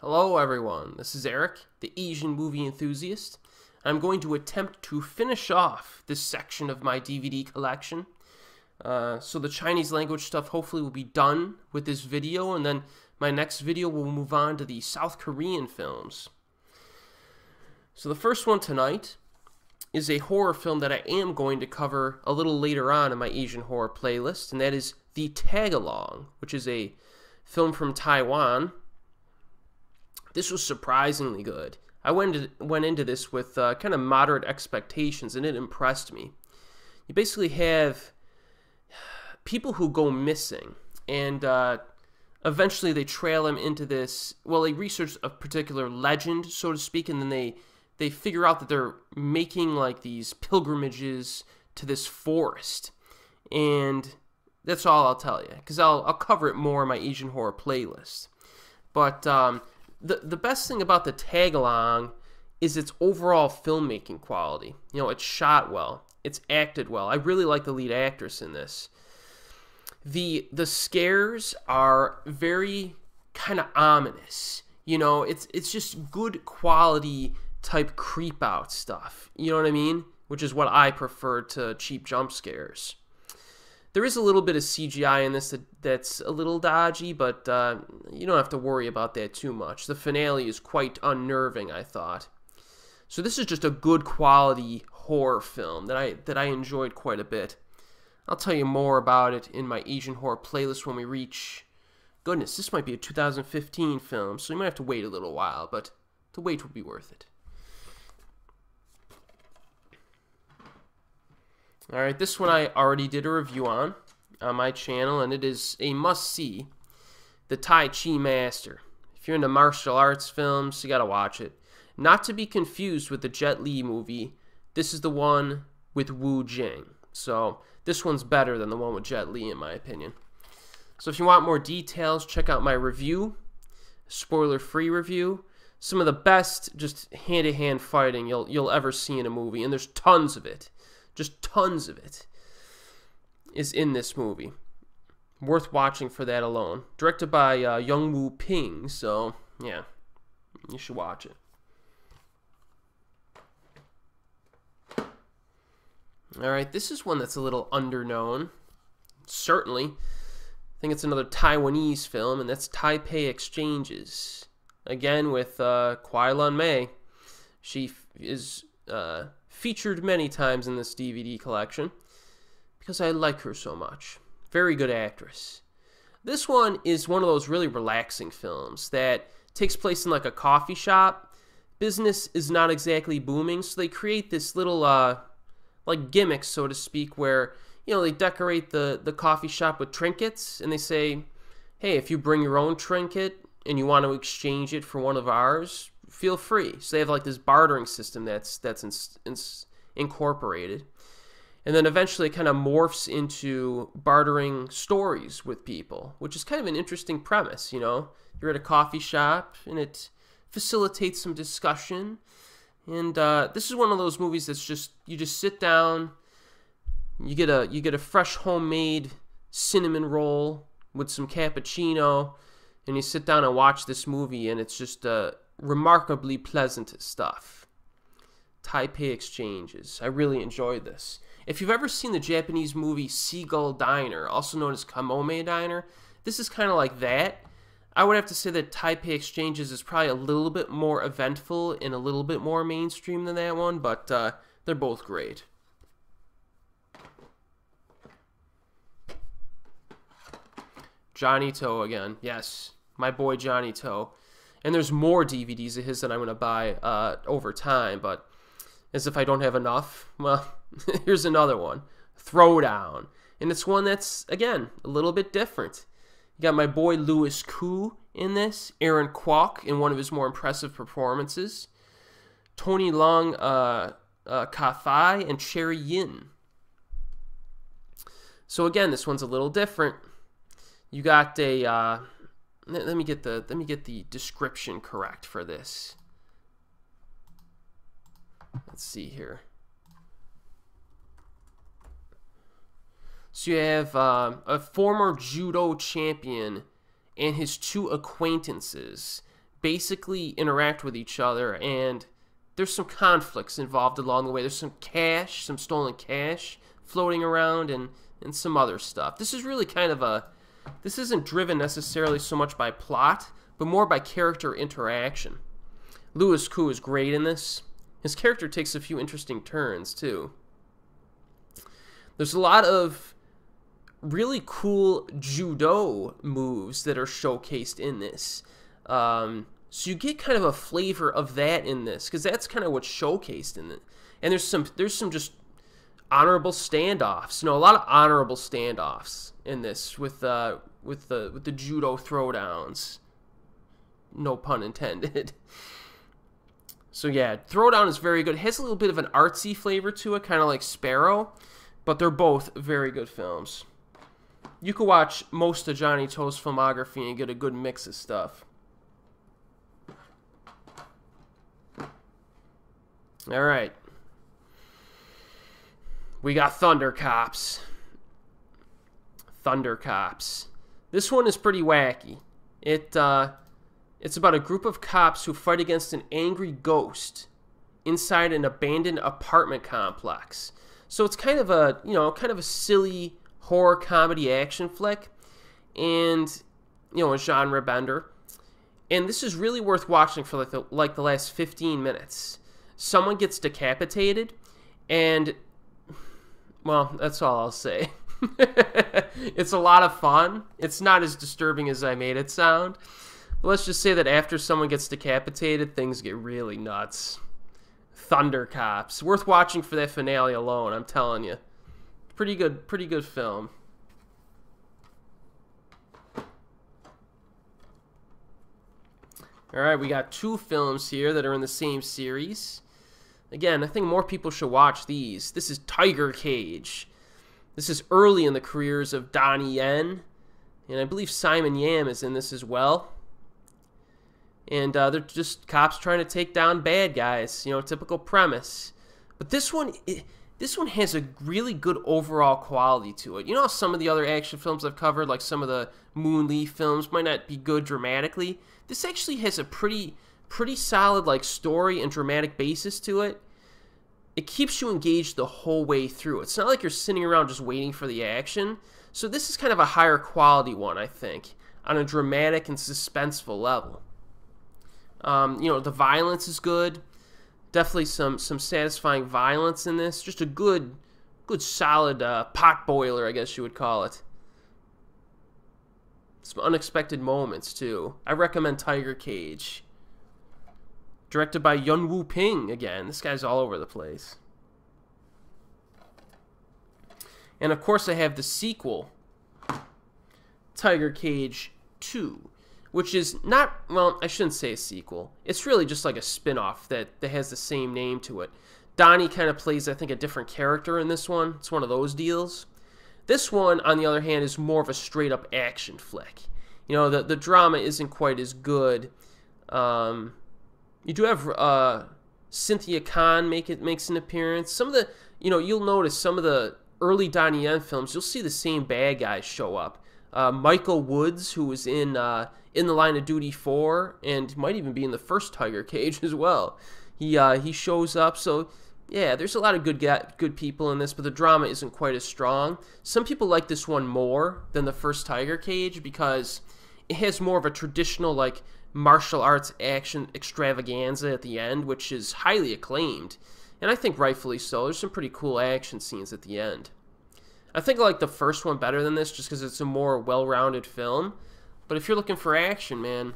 Hello everyone, this is Erik, the Asian movie enthusiast. I'm going to attempt to finish off this section of my DVD collection. So the Chinese language stuff hopefully will be done with this video, and then my next video will move on to the South Korean films. So the first one tonight is a horror film that I am going to cover a little later on in my Asian horror playlist, and that is The Tag-Along, which is a film from Taiwan. This was surprisingly good. I went into this with kind of moderate expectations, and it impressed me. You basically have people who go missing, and eventually they trail them into this, well, they research a particular legend, so to speak, and then they figure out that they're making like these pilgrimages to this forest. And that's all I'll tell you, because I'll cover it more in my Asian horror playlist. But the best thing about the tag-along is its overall filmmaking quality. You know, it's shot well. It's acted well. I really like the lead actress in this. The scares are very kind of ominous. You know, it's just good quality type creep out stuff. You know what I mean? Which is what I prefer to cheap jump scares. There is a little bit of CGI in this that's a little dodgy, but you don't have to worry about that too much. The finale is quite unnerving, I thought. So this is just a good quality horror film that I enjoyed quite a bit. I'll tell you more about it in my Asian horror playlist when we reach... Goodness, this might be a 2015 film, so you might have to wait a little while, but the wait will be worth it. Alright, this one I already did a review on my channel, and it is a must-see, the Tai Chi Master. If you're into martial arts films, you gotta watch it. Not to be confused with the Jet Li movie, this is the one with Wu Jing. So, this one's better than the one with Jet Li, in my opinion. So if you want more details, check out my review, spoiler-free review. Some of the best just hand-to-hand fighting you'll ever see in a movie, and there's tons of it. Just tons of it is in this movie. Worth watching for that alone. Directed by Young Woo Ping, so yeah, you should watch it. Alright, this is one that's a little underknown. Certainly. I think it's another Taiwanese film, and that's Taipei Exchanges. Again, with Kwai Lun Mei. She is... featured many times in this DVD collection because I like her so much. Very good actress. This one is one of those really relaxing films that takes place in like a coffee shop. Business is not exactly booming, so they create this little like gimmick, so to speak, where you know they decorate the coffee shop with trinkets, and they say, hey, if you bring your own trinket and you want to exchange it for one of ours, feel free. So they have like this bartering system that's incorporated. And then eventually it kind of morphs into bartering stories with people, which is kind of an interesting premise, you know. You're at a coffee shop and it facilitates some discussion. And this is one of those movies that's just, you just sit down, you get a fresh homemade cinnamon roll with some cappuccino, and you sit down and watch this movie, and it's just remarkably pleasant stuff. Taipei Exchanges. I really enjoyed this. If you've ever seen the Japanese movie Seagull Diner, also known as Kamome Diner, this is kind of like that. I would have to say that Taipei Exchanges is probably a little bit more eventful and a little bit more mainstream than that one, but they're both great. Johnny To again. Yes, my boy Johnny To. And there's more DVDs of his that I'm going to buy over time, but as if I don't have enough, well, here's another one, Throwdown. And it's one that's, again, a little bit different. You got my boy Louis Koo in this, Aaron Kwok in one of his more impressive performances, Tony Leung Ka-fai, and Cherry Yin. So again, this one's a little different. You got a... Let me get the description correct for this. Let's see here. So you have a former judo champion and his two acquaintances basically interact with each other, and there's some conflicts involved along the way. There's some cash, some stolen cash floating around, and some other stuff. This is really kind of a... This isn't driven necessarily so much by plot, but more by character interaction. Louis Koo is great in this. His character takes a few interesting turns, too. There's a lot of really cool judo moves that are showcased in this. So you get kind of a flavor of that in this, because that's kind of what's showcased in it. And there's some just honorable standoffs. A lot of honorable standoffs in this with the judo throwdowns. No pun intended. So yeah, Throwdown is very good. It has a little bit of an artsy flavor to it, kind of like Sparrow, but they're both very good films. You can watch most of Johnny To's filmography and get a good mix of stuff. All right. We got Thunder Cops. Thunder Cops. This one is pretty wacky. It's about a group of cops who fight against an angry ghost inside an abandoned apartment complex. So it's kind of a silly horror comedy action flick, and a genre bender. And this is really worth watching for like the last 15 minutes. Someone gets decapitated, and well, that's all I'll say. It's a lot of fun. It's not as disturbing as I made it sound. But let's just say that after someone gets decapitated, things get really nuts. Thunder Cops. Worth watching for that finale alone, I'm telling you. Pretty good film. Alright, we got two films here that are in the same series. Again, I think more people should watch these. This is Tiger Cage. This is early in the careers of Donnie Yen. And I believe Simon Yam is in this as well. And they're just cops trying to take down bad guys. Typical premise. But this one has a really good overall quality to it. How some of the other action films I've covered, like some of the Moon Lee films, might not be good dramatically. This actually has a pretty solid story and dramatic basis to it. It keeps you engaged the whole way through. It's not like you're sitting around just waiting for the action. So this is kind of a higher quality one, I think, on a dramatic and suspenseful level. The violence is good. Definitely some satisfying violence in this. Just a good solid pot boiler, I guess you would call it. Some unexpected moments, too. I recommend Tiger Cage. Directed by Yun Woo Ping again. This guy's all over the place. And of course I have the sequel, Tiger Cage 2. Which is not, well, I shouldn't say a sequel. It's really just like a spin-off that has the same name to it. Donnie kind of plays, I think, a different character in this one. It's one of those deals. This one, on the other hand, is more of a straight-up action flick. The drama isn't quite as good. You do have Cynthia Khan makes an appearance. Some of the, you'll notice some of the early Donnie Yen films, you'll see the same bad guys show up. Michael Woods, who was in the Line of Duty 4, and might even be in the first Tiger Cage as well. He shows up, so yeah, there's a lot of good people in this, but the drama isn't quite as strong. Some people like this one more than the first Tiger Cage because it has more of a traditional martial arts action extravaganza at the end, which is highly acclaimed, and I think rightfully so. There's some pretty cool action scenes at the end. I think I like the first one better than this just because it's a more well-rounded film. But if you're looking for action, man,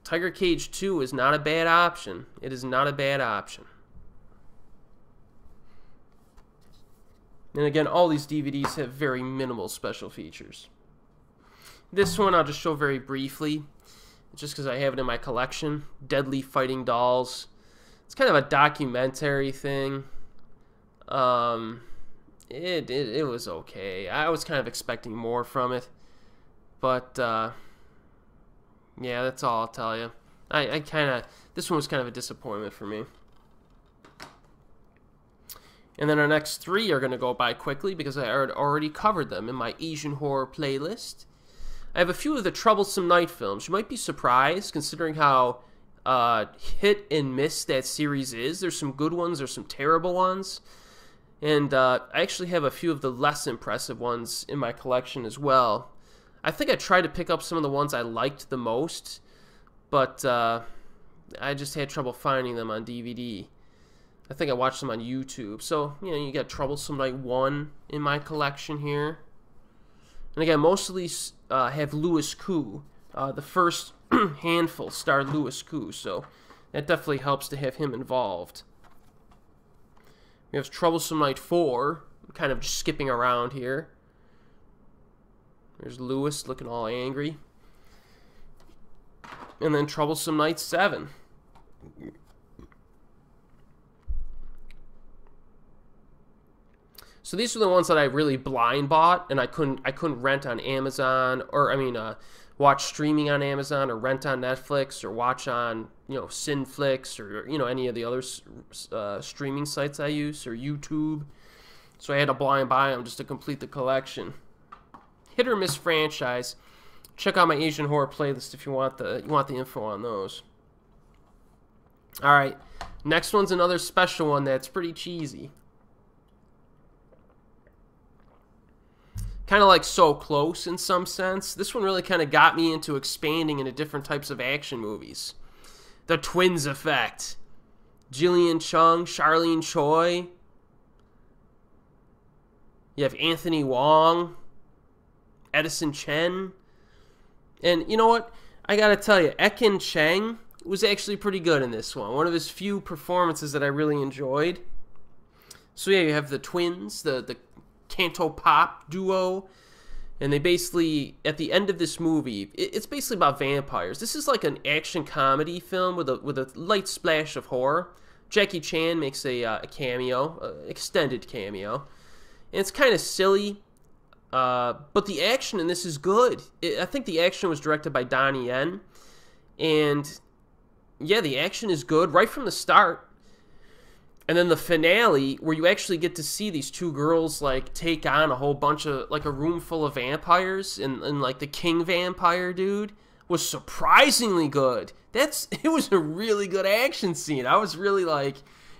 Tiger Cage 2 is not a bad option. It is not a bad option. And again, all these DVDs have very minimal special features. This one I'll just show very briefly, just because I have it in my collection. Deadly Fighting Dolls. It's kind of a documentary thing. It was okay. I was kind of expecting more from it. But, yeah, that's all I'll tell you. This one was kind of a disappointment for me. And then our next three are going to go by quickly because I already covered them in my Asian horror playlist. I have a few of the Troublesome Night films. You might be surprised considering how hit and miss that series is. There's some good ones, there's some terrible ones. And I actually have a few of the less impressive ones in my collection as well. I think I tried to pick up some of the ones I liked the most, but I just had trouble finding them on DVD. I think I watched them on YouTube. So, you know, you got Troublesome Night 1 in my collection here. And again, most of these have Louis Koo. The first handful starred Louis Koo, so that definitely helps to have him involved. We have Troublesome Night 4, kind of just skipping around here. There's Louis looking all angry. And then Troublesome Night 7. So these are the ones that I really blind bought, and I couldn't rent on Amazon, or I mean, watch streaming on Amazon, or rent on Netflix, or watch on, you know, Cineflix, or, you know, any of the other streaming sites I use, or YouTube. So I had to blind buy them just to complete the collection. Hit or miss franchise. Check out my Asian horror playlist if you want the info on those. All right, next one's another special one that's pretty cheesy. Kind of like So Close in some sense. This one really kind of got me into expanding into different types of action movies. The Twins Effect. Jillian Chung, Charlene Choi. You have Anthony Wong, Edison Chen. And you know what? I gotta tell you, Ekin Cheng was actually pretty good in this one. One of his few performances that I really enjoyed. So yeah, you have the twins, the Canto Pop duo, and they basically, at the end of this movie, it's basically about vampires. This is like an action comedy film with a light splash of horror. Jackie Chan makes a cameo, extended cameo, and it's kind of silly, but the action in this is good. I think the action was directed by Donnie Yen, and yeah, the action is good right from the start. And then the finale, where you actually get to see these two girls, like, take on a whole bunch of, like, a room full of vampires, and like, the king vampire dude was surprisingly good. It was a really good action scene. I was really, like,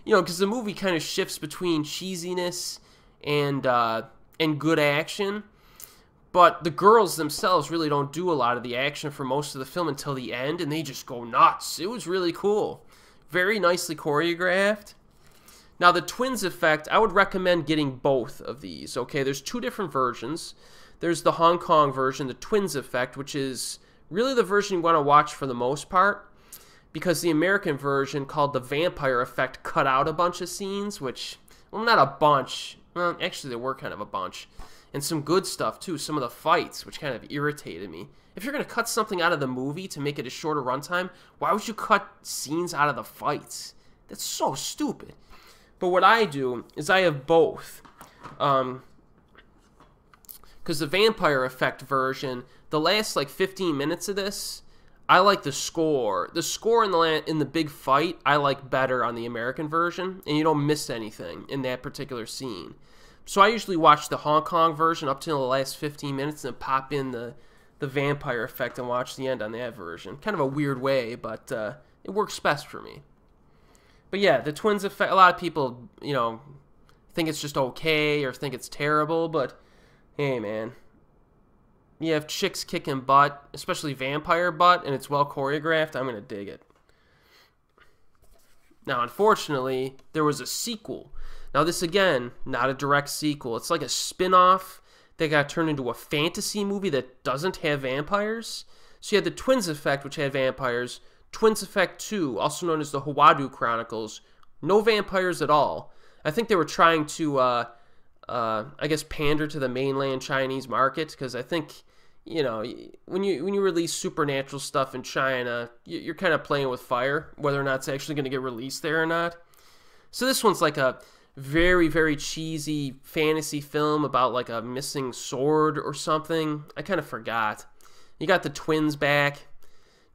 you know, because the movie kind of shifts between cheesiness and good action. But the girls themselves really don't do a lot of the action for most of the film until the end, and they just go nuts. It was really cool. Very nicely choreographed. Now, the Twins Effect, I would recommend getting both of these, okay? There's two different versions. There's the Hong Kong version, the Twins Effect, which is really the version you want to watch for the most part, because the American version, called the Vampire Effect, cut out a bunch of scenes, which, well, not a bunch. Well, actually, there were kind of a bunch. And some good stuff, too. Some of the fights, which kind of irritated me. If you're going to cut something out of the movie to make it a shorter runtime, why would you cut scenes out of the fights? That's so stupid. But what I do is I have both. Because the Vampire Effect version, the last like 15 minutes of this, I like the score. The score in the big fight, I like better on the American version, and you don't miss anything in that particular scene. So I usually watch the Hong Kong version up till the last 15 minutes and then pop in the Vampire Effect and watch the end on that version. Kind of a weird way, but it works best for me. But yeah, the Twins Effect, a lot of people, you know, think it's just okay or think it's terrible, but hey, man. You have chicks kicking butt, especially vampire butt, and it's well choreographed, I'm going to dig it. Now, unfortunately, there was a sequel. Now, this, again, not a direct sequel. It's like a spin-off that got turned into a fantasy movie that doesn't have vampires. So you had the Twins Effect, which had vampires. Twins Effect 2, also known as the Huadu Chronicles, no vampires at all. I think they were trying to, I guess, pander to the mainland Chinese market, because I think, you know, when you release supernatural stuff in China, you're kind of playing with fire, whether or not it's actually going to get released there or not. So this one's like a very, very cheesy fantasy film about like a missing sword or something. I kind of forgot. You got the twins back.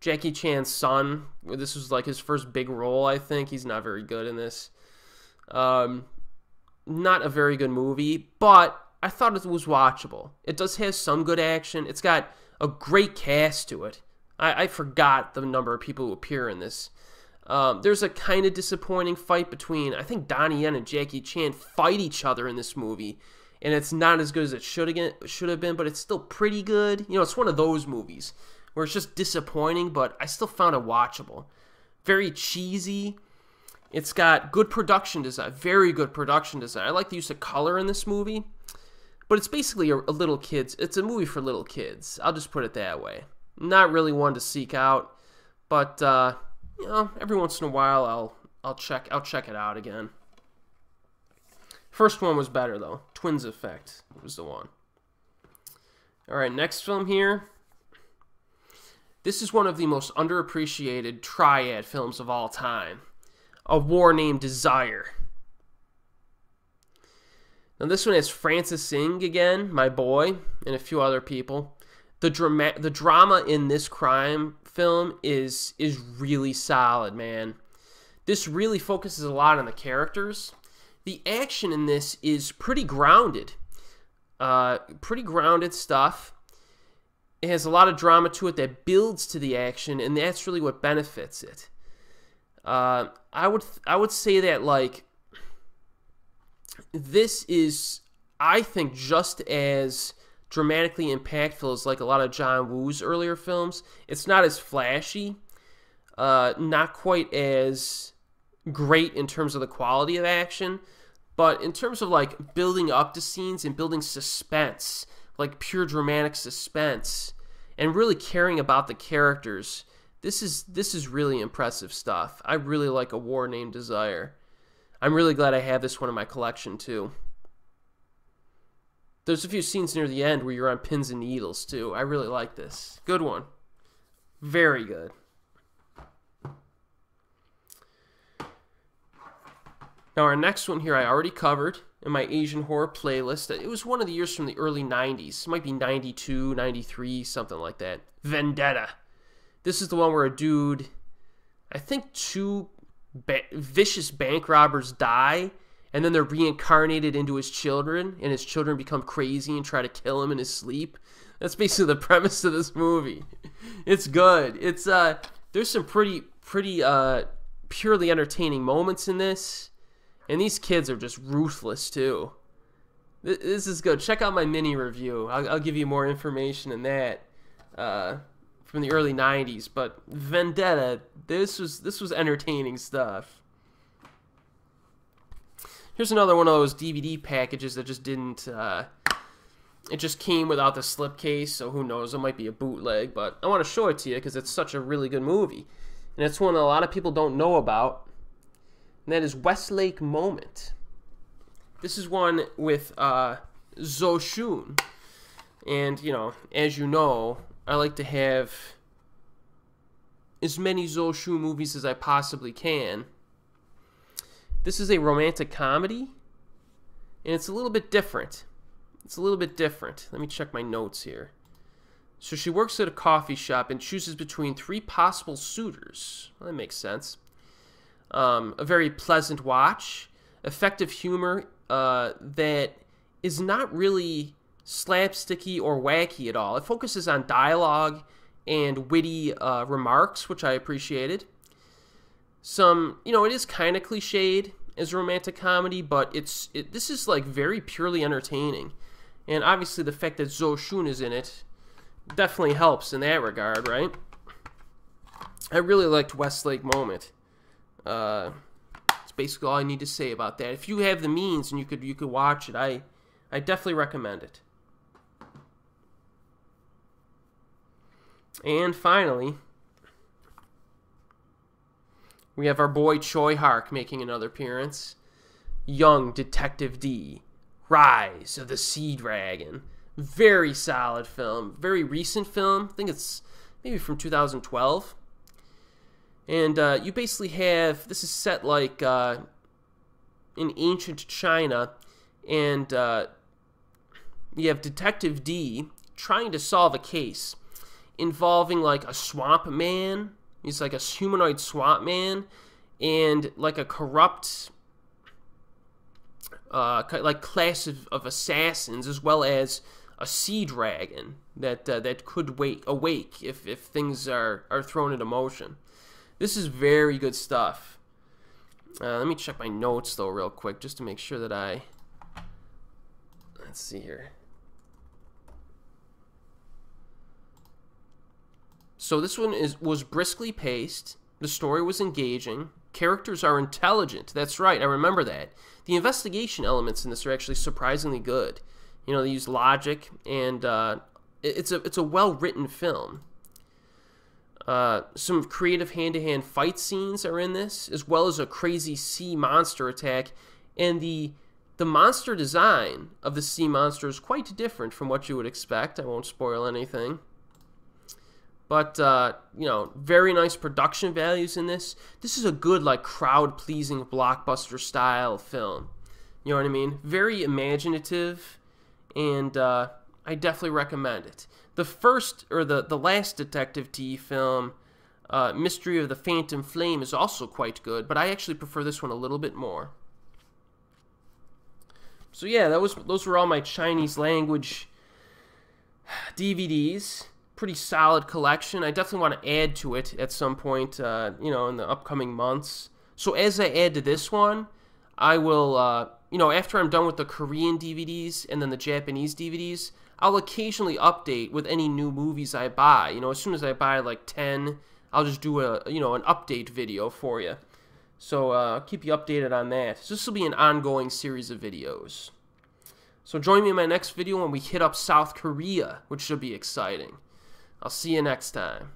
Jackie Chan's son, this was like his first big role, I think. He's not very good in this. Not a very good movie, but I thought it was watchable. It does have some good action. It's got a great cast to it. I forgot the number of people who appear in this. There's a kind of disappointing fight between, I think Donnie Yen and Jackie Chan fight each other in this movie, and it's not as good as it should have been, but it's still pretty good. You know, it's one of those movies where it's just disappointing, but I still found it watchable. Very cheesy. It's got good production design, very good production design. I like the use of color in this movie, but it's basically a little kids. It's a movie for little kids. I'll just put it that way. Not really one to seek out, but you know, every once in a while I'll check it out again. First one was better though. Twins Effect was the one. All right, next film here. This is one of the most underappreciated triad films of all time. A War Named Desire. Now this one has Francis Singh again, my boy, and a few other people. The drama in this crime film is really solid, man. This really focuses a lot on the characters. The action in this is pretty grounded. Pretty grounded stuff. It has a lot of drama to it that builds to the action, and that's really what benefits it. I would say that, like, this is, I think, just as dramatically impactful as like a lot of John Woo's earlier films. It's not as flashy, not quite as great in terms of the quality of action, but in terms of like building up to scenes and building suspense, like pure dramatic suspense, and really caring about the characters, this is really impressive stuff. I really like A War Named Desire. I'm really glad I have this one in my collection too. There's a few scenes near the end where you're on pins and needles too. I really like this. Good one. Very good. Now our next one here I already covered in my Asian horror playlist. It was one of the years from the early 90s. It might be 92, 93, something like that. Vendetta. This is the one where a dude, I think two vicious bank robbers die, and then they're reincarnated into his children, and his children become crazy and try to kill him in his sleep. That's basically the premise of this movie. It's good. It's there's some pretty purely entertaining moments in this, and these kids are just ruthless too. This is good. Check out my mini review. I'll give you more information in that from the early 90s. But Vendetta, this was entertaining stuff. Here's another one of those DVD packages that just didn't, it just came without the slipcase, so who knows, it might be a bootleg, but I want to show it to you because it's such a really good movie. And it's one that a lot of people don't know about, and that is Westlake Moment. This is one with Zhou Shun, and, you know, as you know, I like to have as many Zhou Shun movies as I possibly can. This is a romantic comedy, and it's a little bit different. It's a little bit different. Let me check my notes here. So she works at a coffee shop and chooses between three possible suitors. Well, that makes sense. A very pleasant watch. Effective humor that is not really slapsticky or wacky at all. It focuses on dialogue and witty remarks, which I appreciated. Some, you know, it is kind of cliched as a romantic comedy, but this is like very purely entertaining. And obviously the fact that Zhou Shun is in it definitely helps in that regard, right? I really liked Westlake Moment. It's basically all I need to say about that. If you have the means and you could watch it, I definitely recommend it. And finally, we have our boy Choi Hark making another appearance. Young Detective D, Rise of the Sea Dragon. Very solid film. Very recent film. I think it's maybe from 2012. And you basically have, this is set like in ancient China, and you have Detective D trying to solve a case involving like a swamp man. He's like a humanoid swamp man, and like a corrupt like class of assassins, as well as a sea dragon that could awake if things are thrown into motion. This is very good stuff. Let me check my notes though real quick just to make sure that let's see here. So this one was briskly paced. The story was engaging. Characters are intelligent. That's right, I remember that. The investigation elements in this are actually surprisingly good. You know, they use logic, and it's a well-written film. Some creative hand-to-hand fight scenes are in this, as well as a crazy sea monster attack. And the monster design of the sea monster is quite different from what you would expect. I won't spoil anything. But, you know, very nice production values in this. This is a good, like, crowd-pleasing blockbuster-style film. You know what I mean? Very imaginative, and I definitely recommend it. The first, or the last Detective T film, Mystery of the Phantom Flame, is also quite good, but I actually prefer this one a little bit more. So yeah, those were all my Chinese language DVDs. Pretty solid collection. I definitely want to add to it at some point, you know, in the upcoming months. So as I add to this one, I will, you know, after I'm done with the Korean DVDs and then the Japanese DVDs, I'll occasionally update with any new movies I buy. You know, as soon as I buy like 10, I'll just do an update video for you. So I'll keep you updated on that. So this will be an ongoing series of videos. So join me in my next video when we hit up South Korea, which should be exciting. I'll see you next time.